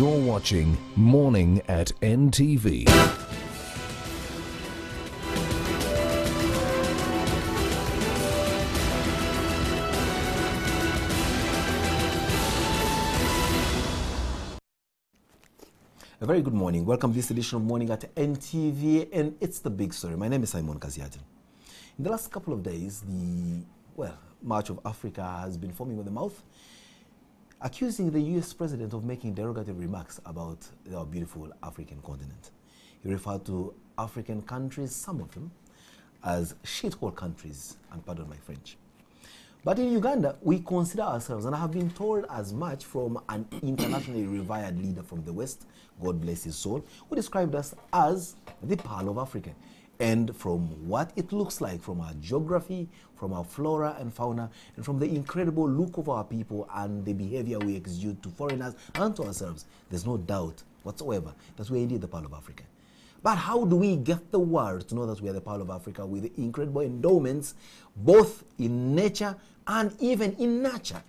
You're watching Morning at NTV. A very good morning. Welcome to this edition of Morning at NTV, and it's the big story. My name is Simon Kaziatin. In the last couple of days, the March of Africa has been foaming at the mouth, accusing the US president of making derogatory remarks about our beautiful African continent. He referred to African countries, some of them, as shithole countries, and pardon my French. But in Uganda, we consider ourselves, and I have been told as much from an internationally revered leader from the West, God bless his soul, who described us as the Pearl of Africa. And from what it looks like, from our geography, from our flora and fauna, and from the incredible look of our people and the behavior we exude to foreigners and to ourselves, there's no doubt whatsoever that we're indeed the Pearl of Africa. But how do we get the world to know that we are the Pearl of Africa with incredible endowments, both in nature and even in nurture?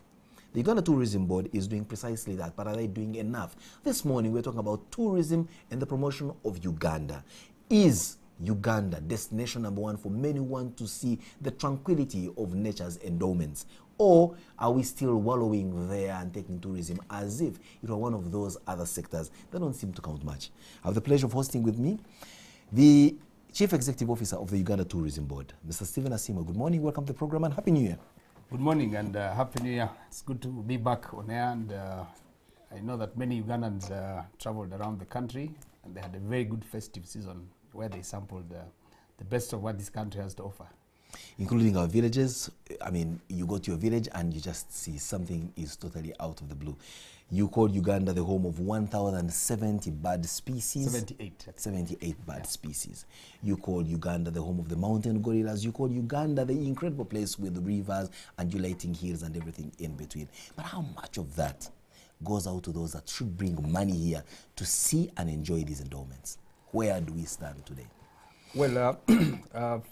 The Uganda Tourism Board is doing precisely that, but are they doing enough? This morning we're talking about tourism and the promotion of Uganda. Is Uganda destination number one for many who want to see the tranquility of nature's endowments? Or are we still wallowing there and taking tourism as if it were one of those other sectors that don't seem to count much? I have the pleasure of hosting with me the Chief Executive Officer of the Uganda Tourism Board, Mr. Stephen Asimo. Good morning, welcome to the program, and Happy New Year. Good morning and Happy New Year. It's good to be back on air, and I know that many Ugandans traveled around the country and they had a very good festive season where they sampled the best of what this country has to offer. Including our villages. I mean, you go to your village and you just see something is totally out of the blue. You call Uganda the home of 1,070 bird species. 78. 78 bird species. You call Uganda the home of the mountain gorillas. You call Uganda the incredible place with rivers, undulating hills and everything in between. But how much of that goes out to those that should bring money here to see and enjoy these endowments? Where do we stand today? Well,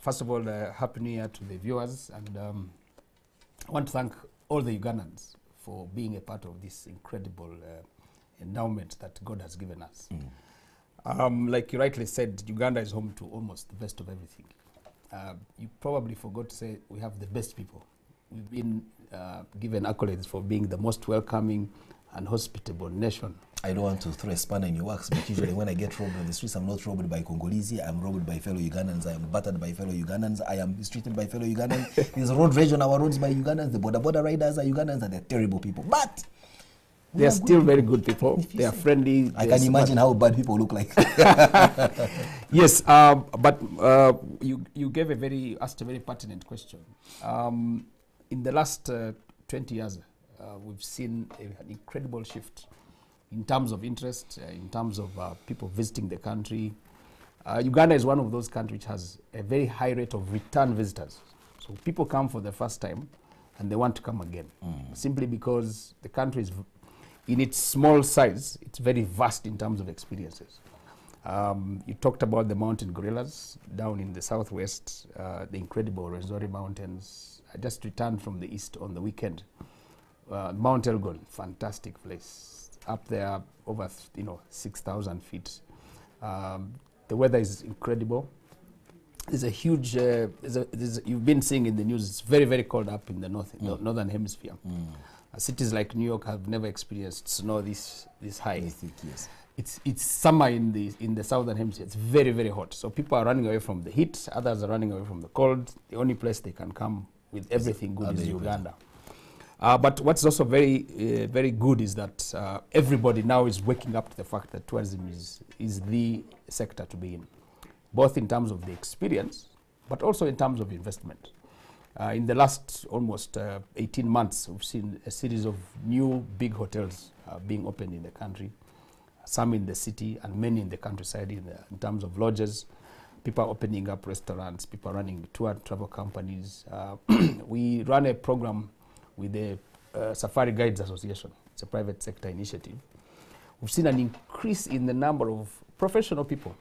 first of all, Happy New Year to the viewers, and I want to thank all the Ugandans for being a part of this incredible endowment that God has given us. Like you rightly said, Uganda is home to almost the best of everything. You probably forgot to say we have the best people. We've been given accolades for being the most welcoming and hospitable nation. I don't want to throw a spanner in your works, but usually when I get robbed on the streets, I'm not robbed by Congolese, I'm robbed by fellow Ugandans, I am battered by fellow Ugandans, I am mistreated by fellow Ugandans. There's road rage on our roads by Ugandans, the border riders are Ugandans, and they're terrible people. But they are still very good people. They are friendly. I can imagine how bad people look like. Yes, but you gave asked a very pertinent question. In the last 20 years, we've seen an incredible shift in terms of interest, in terms of people visiting the country. Uganda is one of those countries which has a very high rate of return visitors. So people come for the first time and they want to come again, simply because the country is, in its small size, it's very vast in terms of experiences. You talked about the mountain gorillas down in the southwest, the incredible Rwenzori Mountains. I just returned from the east on the weekend. Mount Elgon, fantastic place. Up there, over 6,000 feet. The weather is incredible. There's a huge. You've been seeing in the news. It's very, very cold up in the northern hemisphere. Cities like New York have never experienced snow this high. Yes. It's summer in the southern hemisphere. It's very, very hot. So people are running away from the heat. Others are running away from the cold. The only place they can come with everything good is Uganda. But what's also very, very good is that everybody now is waking up to the fact that tourism is the sector to be in, both in terms of the experience, but also in terms of investment. In the last almost 18 months, we've seen a series of new big hotels being opened in the country, some in the city and many in the countryside in terms of lodges. People are opening up restaurants, people are running tour travel companies. We run a program with the Safari Guides Association. It's a private sector initiative. We've seen an increase in the number of professional people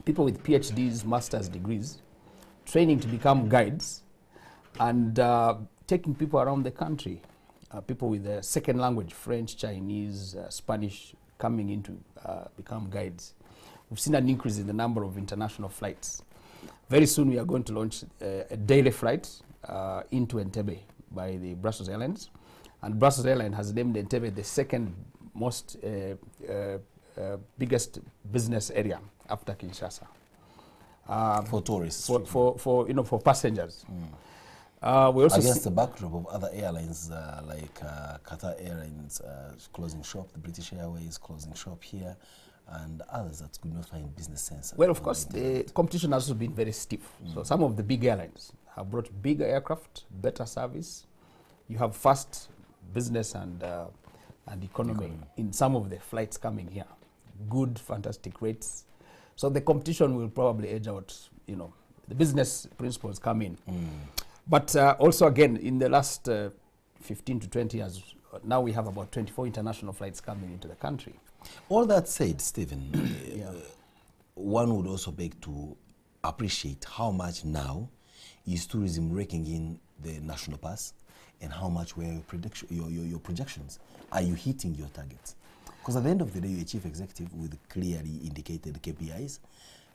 with PhDs, master's degrees, training to become guides, and taking people around the country, people with a second language, French, Chinese, Spanish, coming in to become guides. We've seen an increase in the number of international flights. Very soon we are going to launch a daily flight into Entebbe by the Brussels Airlines. And Brussels Airlines has named Entebbe the second most biggest business area after Kinshasa. For tourists. For passengers. We also against the backdrop of other airlines like Qatar Airlines closing shop, the British Airways closing shop here, and others that could not find business sense. Well, of course, the competition has also been very stiff. So some of the big airlines have brought bigger aircraft, better service. You have fast business and economy in some of the flights coming here. Good, fantastic rates. So the competition will probably edge out, the business principles come in. But also, again, in the last 15 to 20 years, now we have about 24 international flights coming into the country. All that said, Stephen, one would also beg to appreciate how much now is tourism raking in the national pass, and how much were your projections. Are you hitting your targets? Because at the end of the day, you're a chief executive with clearly indicated KPIs.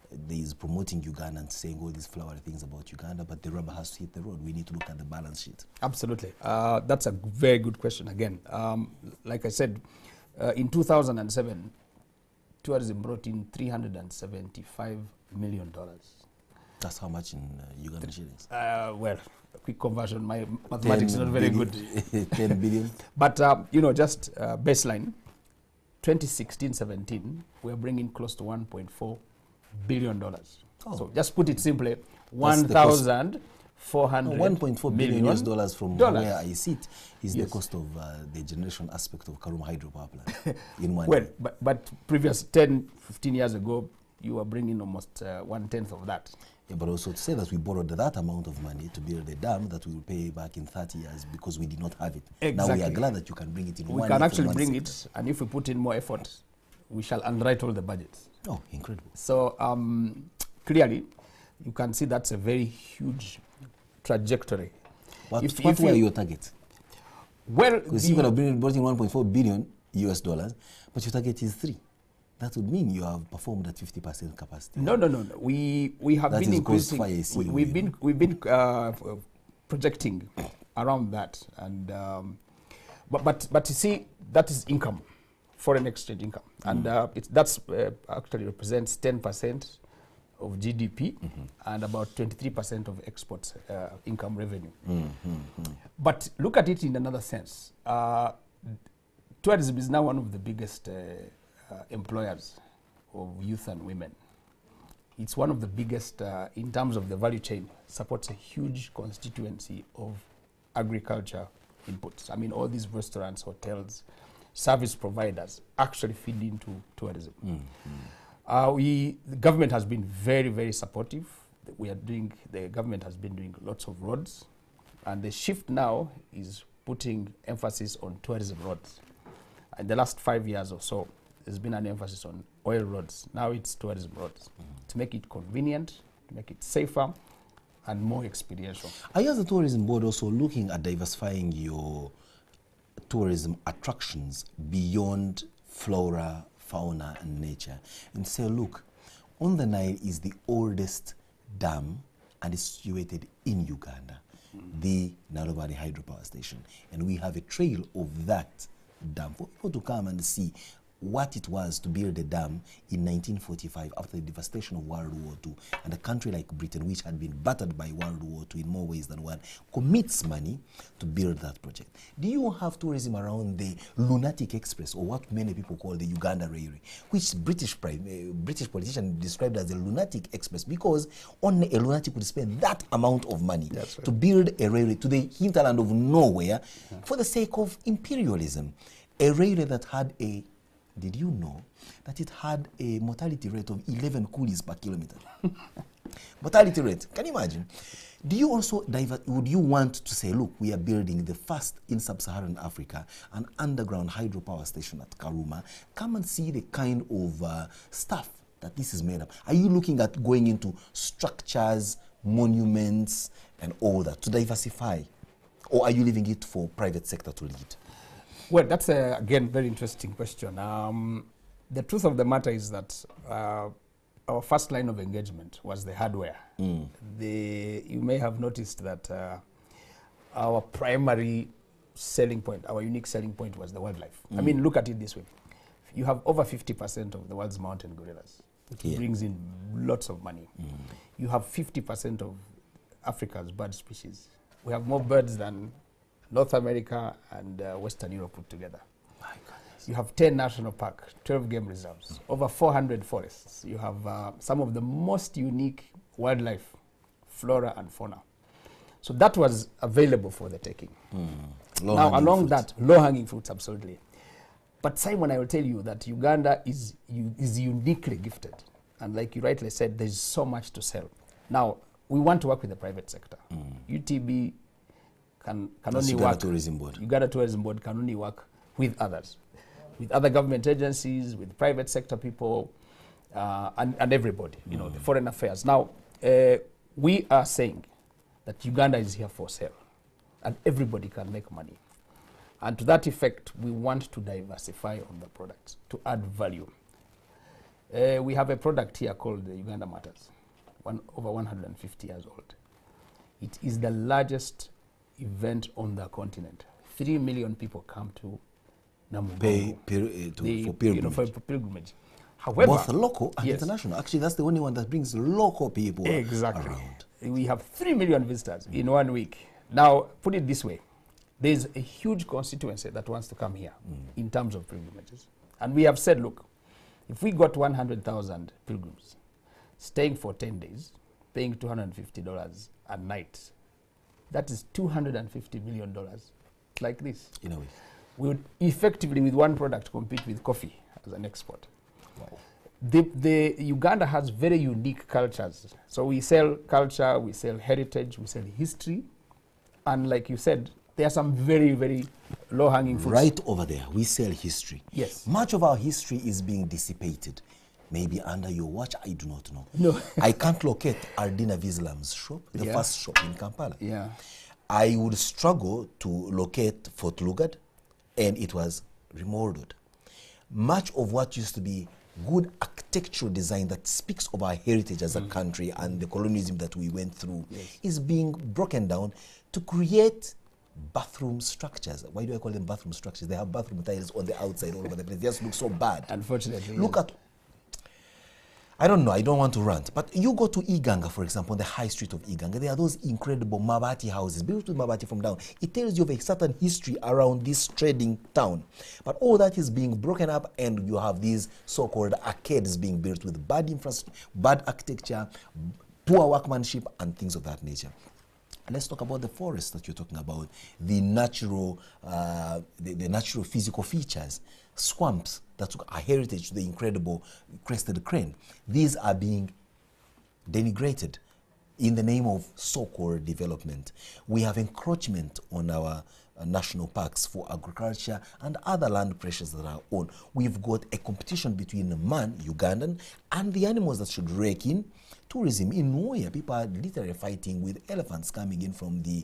There is promoting Uganda and saying all these flowery things about Uganda, but the rubber has to hit the road. We need to look at the balance sheet. Absolutely. That's a very good question again. Like I said, in 2007, tourism brought in $375 million. That's how much in Ugandan shillings? Well, a quick conversion. My mathematics is not very good. 10 billion? But, just baseline, 2016-17, we're bringing close to $1.4 billion. Oh. So just put it simply, 1,400 $1.4 billion US dollars from where I sit is the cost of the generation aspect of Karuma hydropower plant in one year. But previous 10, 15 years ago, you were bringing almost 1/10 of that. Yeah, but also to say that we borrowed that amount of money to build a dam that we will pay back in 30 years because we did not have it. Exactly. Now we are glad that you can bring it in 1 year. We can actually bring it, and if we put in more effort, we shall underwrite all the budgets. Oh, incredible. So clearly, you can see that's a very huge trajectory. What were your targets? Well, because you could have brought in 1.4 billion US dollars, but your target is 3. That would mean you have performed at 50% capacity. No. We have been increasing. We've been projecting around that, and but you see, that is income, foreign exchange income, and that's actually represents 10% of GDP and about 23% of exports income revenue. But look at it in another sense. Tourism is now one of the biggest employers of youth and women. It's one of the biggest in terms of the value chain, supports a huge constituency of agriculture inputs. I mean, all these restaurants, hotels, service providers actually feed into tourism. The government has been very, very supportive. The government has been doing lots of roads, and the shift now is putting emphasis on tourism roads. In the last 5 years or so, there's been an emphasis on oil roads. Now it's tourism roads to make it convenient, to make it safer, and more experiential. Are you as a tourism board also looking at diversifying your tourism attractions beyond flora, fauna, and nature, and say, look, on the Nile is the oldest dam and is situated in Uganda, the Nile Valley Hydropower Station, and we have a trail of that dam for people to come and see what it was to build a dam in 1945 after the devastation of World War II, and a country like Britain, which had been battered by World War II in more ways than one, commits money to build that project. Do you have tourism around the Lunatic Express, or what many people call the Uganda Railway, which British politician described as the Lunatic Express, because only a lunatic would spend that amount of money to build a railway to the hinterland of nowhere for the sake of imperialism? A railway that had a Did you know that it had a mortality rate of 11 coolies per kilometer? Mortality rate, can you imagine? Do you also would you want to say, look, we are building the first in sub-Saharan Africa, an underground hydropower station at Karuma. Come and see the kind of stuff that this is made of. Are you looking at going into structures, monuments, and all that to diversify? Or are you leaving it for private sector to lead? Well, that's again very interesting question. The truth of the matter is that our first line of engagement was the hardware. You may have noticed that our primary selling point, our unique selling point, was the wildlife. I mean, look at it this way: you have over 50% of the world's mountain gorillas, which brings in lots of money. You have 50% of Africa's bird species. We have more birds than North America and Western Europe put together. My goodness. You have 10 national parks, 12 game reserves, over 400 forests. You have some of the most unique wildlife, flora and fauna. So that was available for the taking. Now, along that, low-hanging fruits, absolutely. But Simon, I will tell you that Uganda is uniquely gifted. And like you rightly said, there's so much to sell. Now, we want to work with the private sector. UTB can only Uganda work. Tourism Board. Uganda Tourism Board can only work with others, with other government agencies, with private sector people, and everybody, you know, the foreign affairs. Now, we are saying that Uganda is here for sale, and everybody can make money. And to that effect, we want to diversify on the products, to add value. We have a product here called the Uganda Matters, over 150 years old. It is the largest event on the continent. 3 million people come to Namugongo. For pilgrimage. For pilgrimage. However, both local and international. Actually, that's the only one that brings local people around. We have 3 million visitors in 1 week. Now, put it this way. There's a huge constituency that wants to come here in terms of pilgrimages. And we have said, look, if we got 100,000 pilgrims staying for 10 days, paying $250 a night, that is $250 million like this. In a way. We would effectively, with one product, compete with coffee as an export. Wow. The Uganda has very unique cultures. So we sell culture, we sell heritage, we sell history. And like you said, there are some very, very low-hanging fruits. Right over there, we sell history. Yes. Much of our history is being dissipated. Maybe under your watch, I do not know. No. I can't locate Ardina Vislam's shop, the first shop in Kampala. Yeah. I would struggle to locate Fort Lugard, and it was remodeled. Much of what used to be good architectural design that speaks of our heritage as a country and the colonialism that we went through is being broken down to create bathroom structures. Why do I call them bathroom structures? They have bathroom tiles on the outside all over the place. They just look so bad. Unfortunately. Look at, I don't know, I don't want to rant, but you go to Iganga, for example, on the high street of Iganga, there are those incredible Mabati houses, built with Mabati from down. It tells you of a certain history around this trading town. But all that is being broken up, and you have these so-called arcades being built with bad infrastructure, bad architecture, poor workmanship, and things of that nature. Let's talk about the forest that you're talking about, the natural, the natural physical features, swamps that are heritage to the incredible crested crane. These are being denigrated in the name of so-called development. We have encroachment on our national parks for agriculture and other land pressures that are on. We've got a competition between man, Ugandan, and the animals that should rake in. Tourism in Moya, people are literally fighting with elephants coming in from the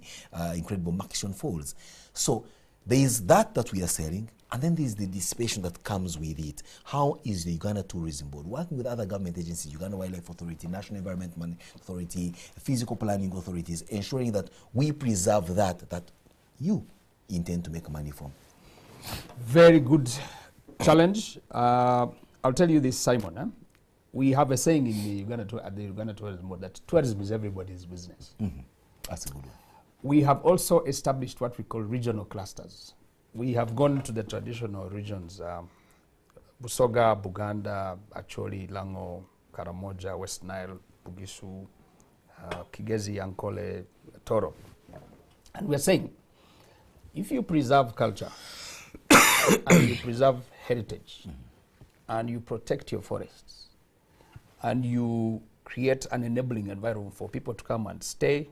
incredible Makishon Falls. So there is that we are selling, and then there is the dissipation that comes with it. How is the Uganda Tourism Board working with other government agencies, Uganda Wildlife Authority, National Environment Authority, Physical Planning Authorities, ensuring that we preserve that you intend to make money from? Very good challenge. I'll tell you this, Simon. We have a saying in the Uganda Tourism Board that tourism is everybody's business. That's a good one. We have also established what we call regional clusters. We have gone to the traditional regions, Busoga, Buganda, Acholi, Lango, Karamoja, West Nile, Bugisu, Kigezi, Ankole, Toro. And we're saying, if you preserve culture and you preserve heritage and you protect your forests and you create an enabling environment for people to come and stay,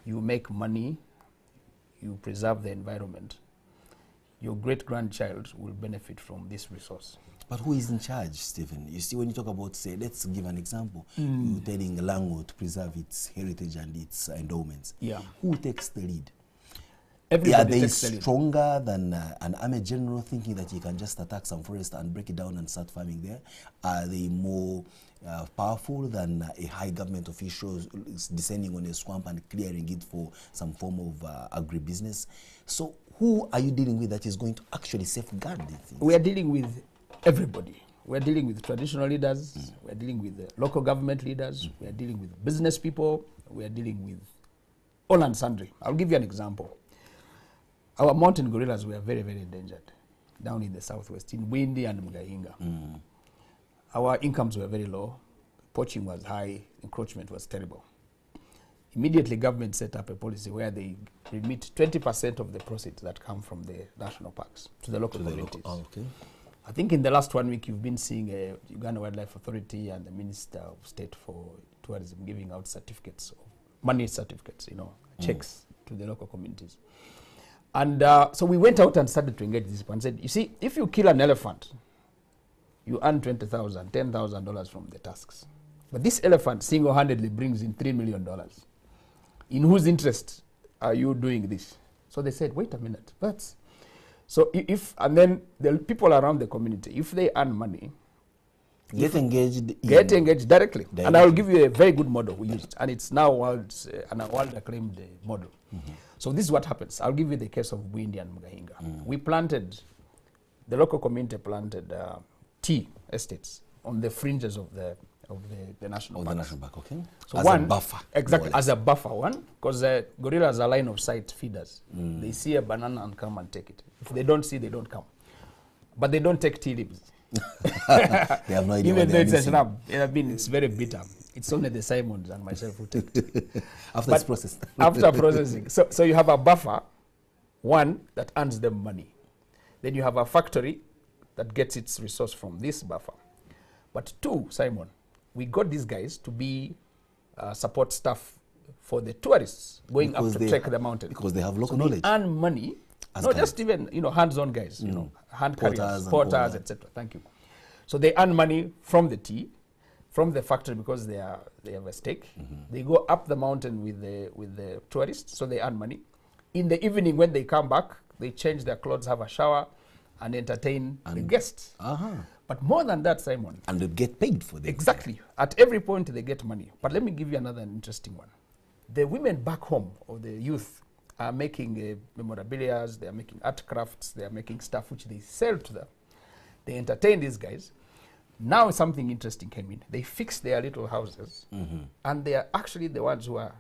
you make money, you preserve the environment, your great-grandchild will benefit from this resource. But who is in charge, Stephen? You see, when you talk about, say, let's give an example. You're telling Lango to preserve its heritage and its endowments. Yeah. Who takes the lead? Everybody Are they takes the lead. stronger than an army general thinking that he can just attack some forest and break it down and start farming there? Are they more powerful than a high government official descending on a swamp and clearing it for some form of agribusiness? So who are you dealing with that is going to actually safeguard these things? We are dealing with everybody. We are dealing with traditional leaders. We are dealing with local government leaders. We are dealing with business people. We are dealing with all and sundry. I'll give you an example. Our mountain gorillas were very, very endangered down in the southwest, in Windi and Mugahinga. Our incomes were very low. Poaching was high. Encroachment was terrible. Immediately, government set up a policy where they remit 20% of the proceeds that come from the national parks to the local communities. Okay. I think in the last 1 week, you've been seeing Uganda Wildlife Authority and the Minister of State for Tourism giving out certificates, money certificates, checks to the local communities. And so we went out and started to engage these people and said, you see, if you kill an elephant, you earn $20,000, $10,000 from the tusks. But this elephant single-handedly brings in $3 million. In whose interest are you doing this? So they said, wait a minute, so and then the people around the community, if they earn money, get engaged directly. And I will give you a very good model we used, and it's now an world-acclaimed model. So this is what happens. I'll give you the case of Windi and Mugahinga. The local community planted tea estates on the fringes of the national park. The national park, okay. So as one, a buffer. Exactly, as a buffer, one, because gorillas are line of sight feeders. They see a banana and come and take it. If they don't see, they don't come. But they don't take tea leaves. They have no idea Even what though they are missing. it's very bitter. It's only the Simons and myself who take it. After it's processed. After processing. So you have a buffer, one, that earns them money. Then you have a factory that gets its resource from this buffer. But two, Simon, we got these guys to be support staff for the tourists going up to trek the mountain. Because they have local knowledge. They earn money, not just even hands-on guys, hand carriers, porters, etc. Thank you. So they earn money from the tea, from the factory because they have a stake. They go up the mountain with the tourists, so they earn money. In the evening when they come back, they change their clothes, have a shower, and entertain the guests. But more than that, Simon. And they get paid for that. Exactly. At every point, they get money. But let me give you another interesting one. The women back home, or the youth, are making memorabilia, they are making art crafts, they are making stuff which they sell to them. They entertain these guys. Now something interesting came in. They fixed their little houses, and they are actually the ones who are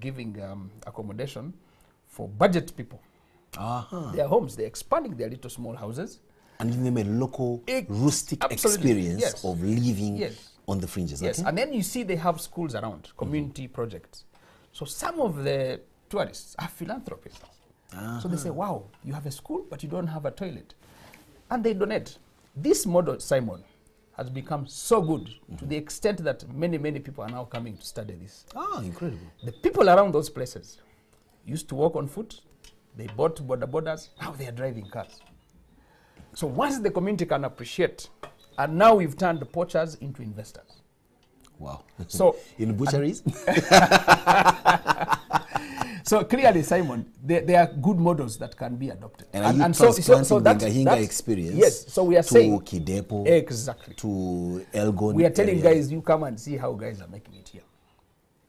giving accommodation for budget people. Their homes, they're expanding their little small houses. And giving them a local, rustic experience of living on the fringes. Yes, okay? And then you see they have schools around, community projects. So some of the tourists are philanthropists. So they say, wow, you have a school, but you don't have a toilet. And they donate. This model, Simon, has become so good to the extent that many, many people are now coming to study this. Incredible. The people around those places used to walk on foot. They bought borders. Now they are driving cars. So once the community can appreciate, and now we've turned the poachers into investors. Wow. So in butcheries? So clearly, Simon, there are good models that can be adopted. And so the Mugahinga experience. Yes, so we are saying to Kidepo, exactly, to Elgon. We are telling guys, you come and see how guys are making it here.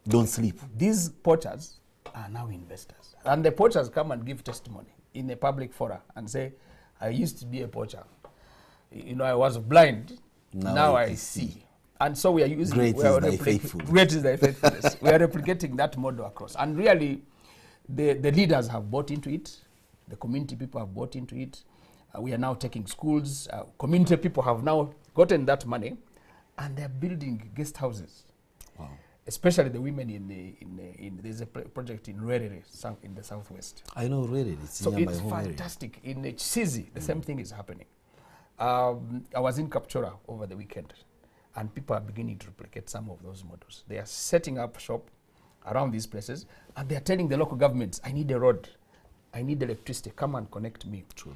Don't sleep. These poachers are now investors. And the poachers come and give testimony in a public forum and say, I used to be a poacher. I was blind. Now I see. And so we are using... Great is thy faithfulness. Great is thy faithfulness. We are replicating that model across. And really, the leaders have bought into it. The community people have bought into it. We are now taking schools. Community people have now gotten that money. And they're building guest houses. Wow. Especially the women in there's a project in Rwerere, in the southwest. I know Rwerere. So it's fantastic. In Chisizi, the same thing is happening. I was in Kapchora over the weekend, and people are beginning to replicate some of those models. They are setting up shop around these places, and they are telling the local governments, I need a road, I need electricity, come and connect me. True.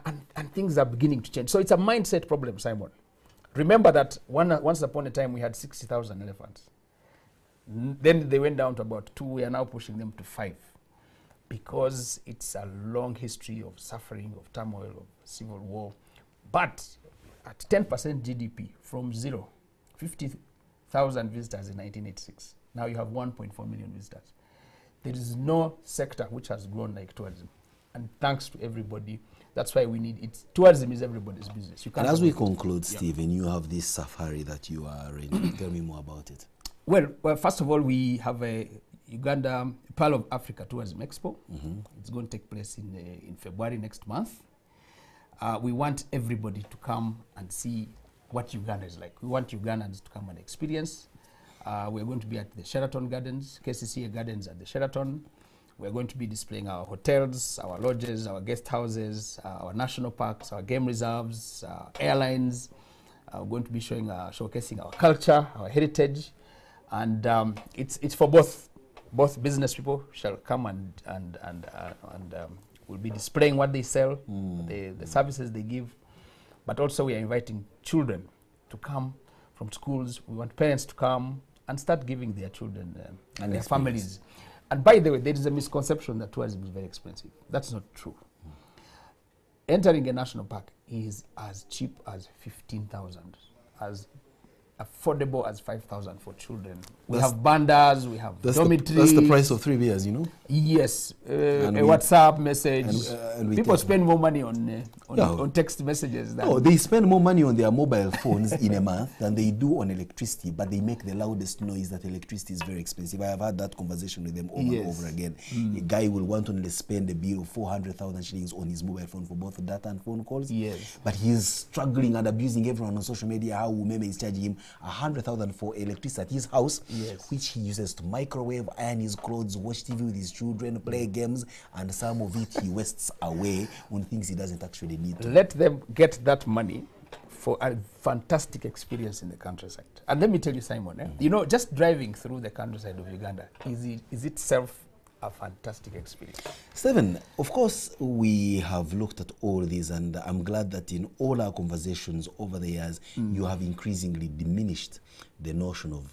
And things are beginning to change. So it's a mindset problem, Simon. Remember that once upon a time we had 60,000 elephants. Then they went down to about 2. We are now pushing them to 5. because it's a long history of suffering, of turmoil, of civil war. But at 10% GDP from zero, 50,000 visitors in 1986. Now you have 1.4 million visitors. There is no sector which has grown like tourism. And thanks to everybody, that's why we need it. Tourism is everybody's business. You can't. And as we conclude, Stephen, you have this safari that you are running. Tell me more about it. Well, first of all, we have a Uganda Pearl of Africa Tourism Expo. It's going to take place in February next month. We want everybody to come and see what Uganda is like. We want Ugandans to come and experience. We're going to be at the Sheraton Gardens, KCCA Gardens at the Sheraton. We're going to be displaying our hotels, our lodges, our guest houses, our national parks, our game reserves, airlines. We're going to be showcasing our culture, our heritage. And it's for both business people shall come and we'll be displaying what they sell, the services they give. But also we are inviting children to come from schools. We want parents to come and start giving their children and their families. And by the way, there is a misconception that tourism is very expensive. That's not true. Entering a national park is as cheap as 15,000, as affordable as 5,000 for children. We have bandas, we have dormitories. That's the price of 3 beers, you know? Yes, a WhatsApp message. And people spend more money on text messages. No, they spend more money on their mobile phones in a month than they do on electricity, but they make the loudest noise that electricity is very expensive. I have had that conversation with them over and over again. A guy will want to only spend a bill of 400,000 shillings on his mobile phone for both data and phone calls. Yes. But he's struggling and abusing everyone on social media. How Umeme is charging him 100,000 for electricity at his house, which he uses to microwave, iron his clothes, watch TV with his children, play games, and some of it he wastes away on things he doesn't actually need to. Let them get that money for a fantastic experience in the countryside. And let me tell you, Simon, you know, just driving through the countryside of Uganda is itself a fantastic experience. Stephen, of course, we have looked at all these, and I'm glad that in all our conversations over the years, you have increasingly diminished the notion of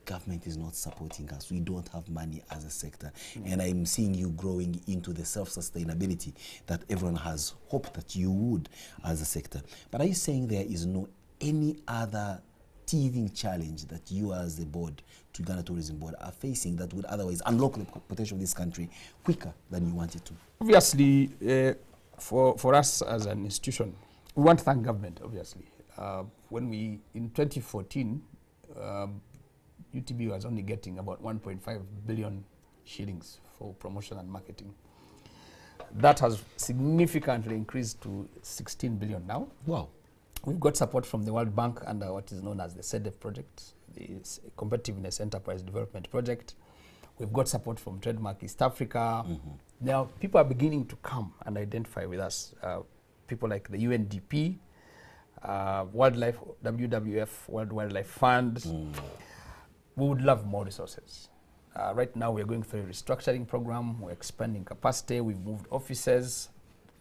government is not supporting us. We don't have money as a sector. And I'm seeing you growing into the self-sustainability that everyone has hoped that you would as a sector. But are you saying there is no any other teething challenge that you as the board, to Uganda Tourism Board, are facing that would otherwise unlock the potential of this country quicker than you wanted to? Obviously, for us as an institution, we want to thank government, obviously. When we, in 2014, UTB was only getting about 1.5 billion shillings for promotion and marketing. That has significantly increased to 16 billion now. Wow. We've got support from the World Bank under what is known as the SEDEF project, the Competitiveness Enterprise Development Project. We've got support from Trademark East Africa. Now, people are beginning to come and identify with us. People like the UNDP, Wildlife, WWF, World Wildlife Fund. We would love more resources. Right now, we're going through a restructuring program. We're expanding capacity. We've moved offices.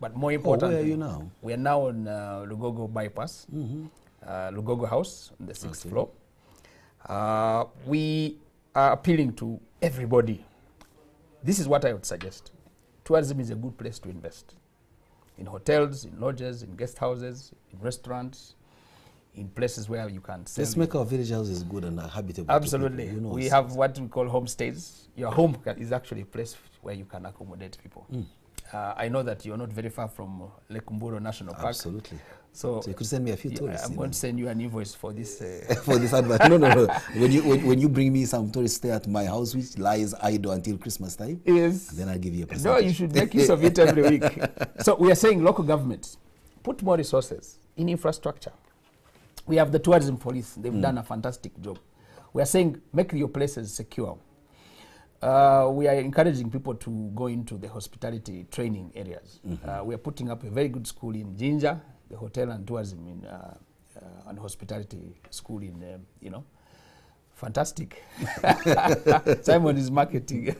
But more importantly, where are you now? We are now on Lugogo Bypass, Lugogo House on the 6th floor. We are appealing to everybody. This is what I would suggest. Tourism is a good place to invest. In hotels, in lodges, in guest houses, in restaurants, in places where you can sell. Let's make our village houses good and habitable. Absolutely. We have what we call homestays. Your home is actually a place where you can accommodate people. I know that you're not very far from Lekumburo National Park. Absolutely. So you could send me a few tourists. I'm going to send you an invoice for this. For this advert. No. When you bring me some tourists stay at my house, which lies idle until Christmas time, yes, then I'll give you a percentage. No, you should make use of it every week. So we are saying local governments, put more resources in infrastructure. We have the tourism police. They've done a fantastic job. We are saying make your places secure. We are encouraging people to go into the hospitality training areas. We are putting up a very good school in Jinja, the hotel and tourism in, and hospitality school in, fantastic. Simon is marketing.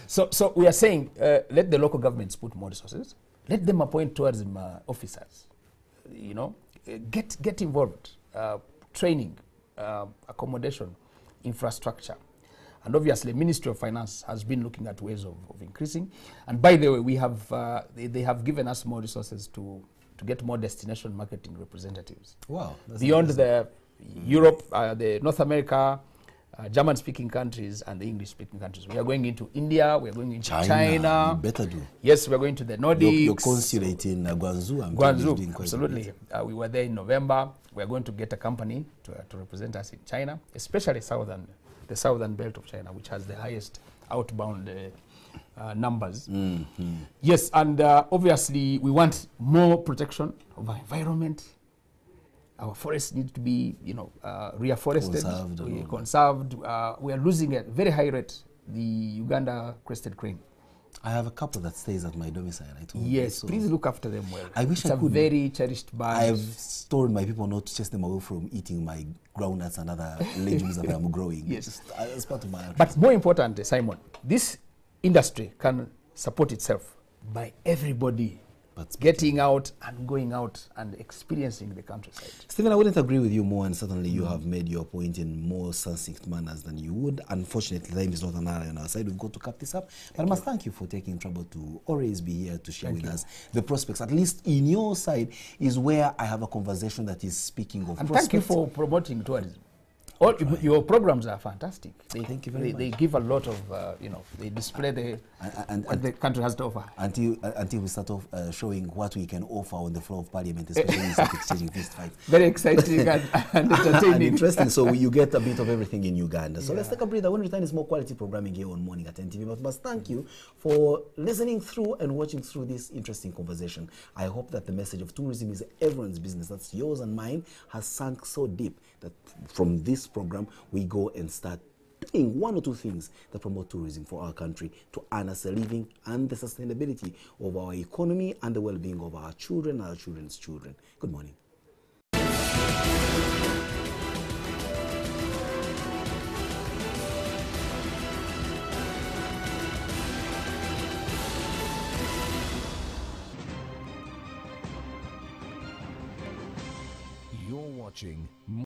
So we are saying, let the local governments put more resources. Let them appoint tourism officers. Get involved. Training, accommodation, infrastructure. And obviously, Ministry of Finance has been looking at ways of increasing. And by the way, we have they have given us more resources to get more destination marketing representatives. Wow. Beyond the Europe, the North America, German-speaking countries and the English-speaking countries. We are going into India, we are going into China. You better do. Yes, we are going to the Nordics. Your consulate in Guangzou. Guangzou, absolutely. We were there in November. We are going to get a company to represent us in China, especially the southern belt of China, which has the highest outbound numbers. Yes, and obviously we want more protection of our environment. Our forests need to be, reforested, conserved. We are losing at very high rate the Uganda crested crane. I have a couple that stays at my domicile. I told you. Yes, so please look after them well. I wish it's I could. a very cherished bird. I have told my people not to chase them away from eating my groundnuts and other legumes that I'm growing. Yes. Just, as part of my But more important, Simon, this industry can support itself by everybody getting out and going out and experiencing the countryside. Stephen, I wouldn't agree with you more, and certainly you have made your point in more succinct manners than you would. Unfortunately, time is not an ally on our side. We've got to cap this up. But I must thank you for taking trouble to always be here to share with us the prospects. At least in your side is where I have a conversation that is speaking of prospects. Thank you for promoting tourism. Your programs are fantastic. Thank you very much. They give a lot of, they display what the country has to offer. Until we start off showing what we can offer on the floor of Parliament, especially in exchanging fist fight. Very exciting and entertaining. And interesting. So you get a bit of everything in Uganda. So let's take a breather. When we return, is more quality programming here on Morning at NTV. But must thank you for listening through and watching through this interesting conversation. I hope that the message of tourism is everyone's business. That's yours and mine has sunk so deep that from this program we go and start doing one or two things that promote tourism for our country to earn us a living and the sustainability of our economy and the well-being of our children and our children's children. Good morning. You're watching